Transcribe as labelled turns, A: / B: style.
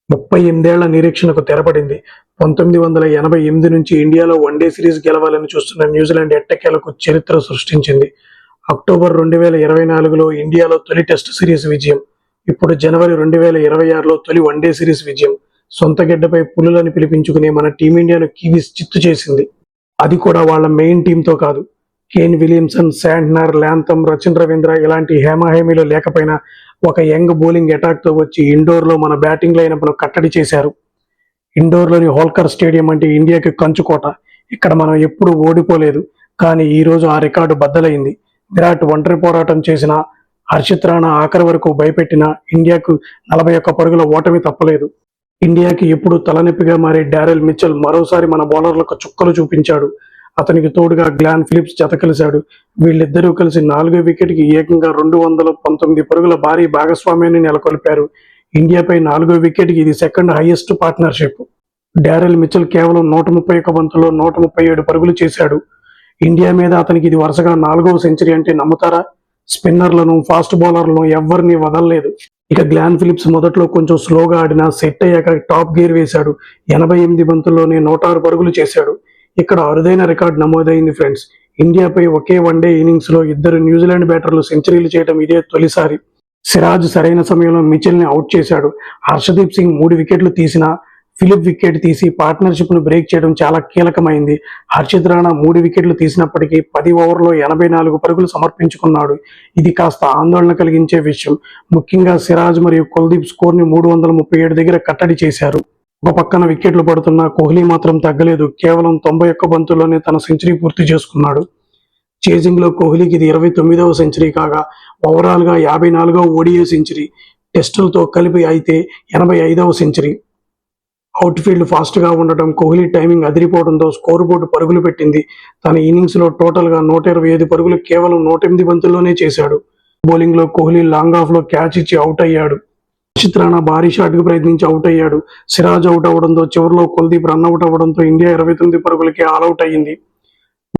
A: 38 ఏళ్ల నిరీక్షణకు తెరపడింది. 1988 నుంచి ఇండియాలో వన్డే సిరీస్ గెలవాలని చూస్తున్న న్యూజిలాండ్ ఎట్టకేలకు చరిత్ర సృష్టించింది. అక్టోబర్ 2024లో ఇండియాలో తొలి టెస్టు సిరీస్ విజయం. ఇప్పుడు జనవరి 2026లో తొలి వన్డే సిరీస్ విజయం. సొంత గడ్డపై పులులని పిలిపించుకునే మన టీమిండియాను కివీస్ చిత్తు చేసింది. అది కూడా వాళ్ళ మెయిన్ టీంతో కాదు. Kane Williamson, Santner, Latham, Rachin Ravindra ఇలాంటి హేమాహేమీలు లేకపోయినా ఒక యంగ్ బౌలింగ్ అటాక్తో వచ్చి ఇండోర్లో మన బ్యాటింగ్ లైనప్ను కట్టడి చేశారు. ఇండోర్లోని హోల్కర్ స్టేడియం అంటే ఇండియాకి కంచుకోట. ఇక్కడ మనం ఎప్పుడూ ఓడిపోలేదు. కానీ ఈరోజు ఆ రికార్డు బద్దలైంది. విరాట్ ఒంటరి పోరాటం చేసినా, హర్షిత్ రాణా ఆఖరి వరకు భయపెట్టినా ఇండియాకు 41 పరుగుల ఓటమి తప్పలేదు. ఇండియాకి ఎప్పుడూ తలనొప్పిగా మారే డారెల్ మిచెల్ మరోసారి మన బౌలర్లకు చుక్కలు చూపించాడు. అతనికి తోడుగా గ్లాన్ ఫిలిప్స్ జత కలిశాడు. వీళ్ళిద్దరూ కలిసి 4వ వికెట్కి ఏకంగా 219 పరుగుల భారీ భాగస్వామ్యాన్ని నెలకొల్పారు. ఇండియాపై 4వ వికెట్కి ఇది second highest partnership. Daryl Mitchell కేవలం 131 బంతుల్లో 137 పరుగులు చేశాడు. ఇండియా మీద అతనికి ఇది వరుసగా 4వ సెంచరీ అంటే నమ్ముతారా? స్పిన్నర్లను, ఫాస్ట్ బౌలర్లను ఎవ్వరిని వదలలేదు. ఇక గ్లాన్ ఫిలిప్స్ మొదట్లో కొంచెం స్లోగా ఆడినా సెట్ అయ్యాక టాప్ గేర్ వేశాడు. 88 బంతుల్లోనే 106 పరుగులు చేశాడు. ఇక్కడ అరుదైన రికార్డు నమోదైంది ఫ్రెండ్స్. ఇండియాపై ఒకే వన్డే ఇన్నింగ్స్లో 2 న్యూజిలాండ్ బ్యాటర్లు సెంచరీలు చేయడం ఇదే తొలిసారి. సిరాజ్ సరైన సమయంలో మిచెల్ని అవుట్ చేశాడు. హర్షదీప్ సింగ్ 3 వికెట్లు తీసినా ఫిలిప్ వికెట్ తీసి పార్ట్నర్షిప్ను బ్రేక్ చేయడం చాలా కీలకమైంది. హర్షిత్ రాణా 3 వికెట్లు తీసినప్పటికీ 10 ఓవర్లో 84 పరుగులు సమర్పించుకున్నాడు. ఇది కాస్త ఆందోళన కలిగించే విషయం. ముఖ్యంగా సిరాజ్ మరియు కుల్దీప్ స్కోర్ని 337 దగ్గర కట్టడి చేశారు. ఒక పక్కన వికెట్లు పడుతున్నా కోహ్లీ మాత్రం తగ్గలేదు. కేవలం 91 బంతుల్లోనే తన సెంచరీ పూర్తి చేసుకున్నాడు. చేజింగ్లో కోహ్లీకి ఇది 29వ సెంచరీ కాగా ఓవరాల్గా 54వ ఓడిఐ సెంచరీ. టెస్టులతో కలిపి అయితే 85వ సెంచరీ. అవుట్ఫీల్డ్ ఫాస్ట్గా ఉండటం, కోహ్లీ టైమింగ్ అదిరిపోవడంతో స్కోర్ బోర్డు పరుగులు పెట్టింది. తన ఇన్నింగ్స్లో టోటల్గా 125 పరుగులు కేవలం 108 బంతుల్లోనే చేశాడు. బౌలింగ్లో కోహ్లీ లాంగ్ ఆఫ్లో క్యాచ్ ఇచ్చి అవుట్ అయ్యాడు. హర్షిత్ రాణా భారీ షాట్కు ప్రయత్నించి అవుట్ అయ్యాడు. సిరాజ్ అవుట్ అవడంతో చివరిలో కుల్దీప్ రన్అవుట్ అవ్వడంతో ఇండియా 29 పరుగులకే ఆల్అవుట్ అయ్యింది.